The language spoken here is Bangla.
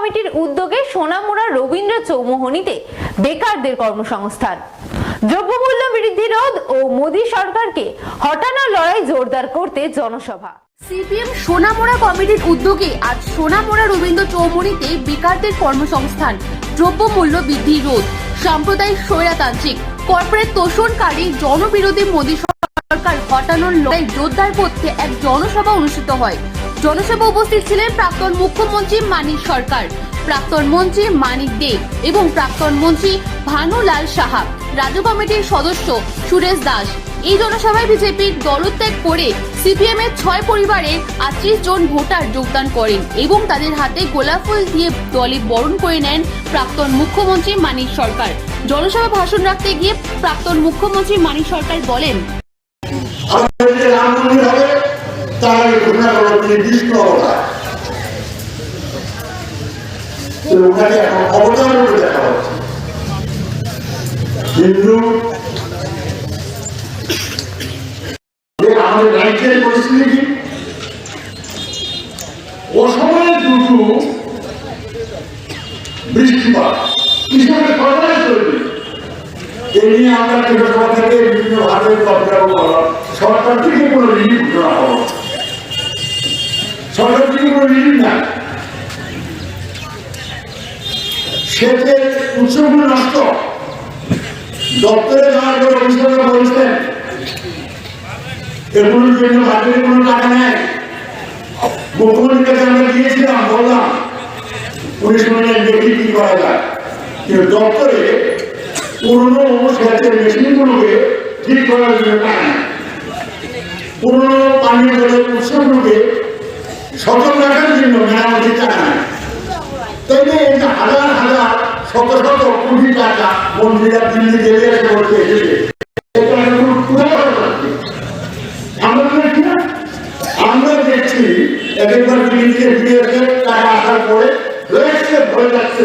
কমিটির উদ্যোগে সোনামুড়া রবীন্দ্র চৌমুহনীতে বেকারদের কর্মসংস্থান। দ্রব্যমূল্য বৃদ্ধি রোধ ও মোদী সরকারকে হটানোর লড়াই জোরদার করতে জনসভা। সিপিএম সোনামুড়া কমিটির উদ্যোগে আজ সোনামুড়া রবীন্দ্র চৌমুহনীতে বেকারদের কর্মসংস্থান, দ্রব্যমূল্য বৃদ্ধি রোধ, সাম্প্রদায়িক স্বৈরতান্ত্রিক কর্পোরেট তোষণকারী জনবিরোধী মোদী সরকার হটানোর লড়াই জোরদার করতে এক জনসভা অনুষ্ঠিত হয়। জনসভা উপস্থিত ছিলেন প্রাক্তন মুখ্যমন্ত্রী মানিক সরকার, প্রাক্তন মন্ত্রী মানিক দে এবং প্রাক্তন মন্ত্রী ভানুলাল সাহা, রাজ্য কমিটির সদস্য সুরেশ দাস। এই জনসভায় বিজেপির দলত্যাগ করে সিপিএম এর 6 পরিবারের 38 জন ভোটার যোগদান করেন এবং তাদের হাতে গোলাপ ফুল দিয়ে দলে বরণ করে নেন প্রাক্তন মুখ্যমন্ত্রী মানিক সরকার। জনসভা ভাষণ রাখতে গিয়ে প্রাক্তন মুখ্যমন্ত্রী মানিক সরকার বলেন, কিন্তু আমাদের রাজ্যের পরিস্থিতি অসময়ে দুটো বৃষ্টিপাত কৃষকের সরবরাহ চলবে। এই নিয়ে আমরা কৃষক থেকে বিভিন্ন ভাবে সরকার থেকে কোনো রিলিফ দেওয়া হবে, সরকার থেকে কোনো রিলিফ নাই। সেচের উৎসগুলো নষ্ট। দপ্তরে যাওয়ার পর অফিসাররা বলছেন এগুলোর জন্য বাজারে কোনো টাকা নেই। মুখ্যমন্ত্রীর কাছে আমরা গিয়েছিলাম, বললাম উনি শুনলেন দেখি কি করা যায়, কিন্তু দপ্তরে পুরনো সেচের মেশিনগুলোকে ঠিক করার জন্য টাকা নেই। পুরনো পানীয় জলের উৎসগুলোকে সচল রাখার জন্য মেরামতির টাকা নেই। তাই এই যে হাজার হাজার শত শত কোটি টাকা মন্ত্রীরা দিল্লি গেলে এসে বলতে এসেছে, আমরা দেখছি একবার দিল্লি থেকে ফিরে এসে টাকা আসার পরে ভরে যাচ্ছে।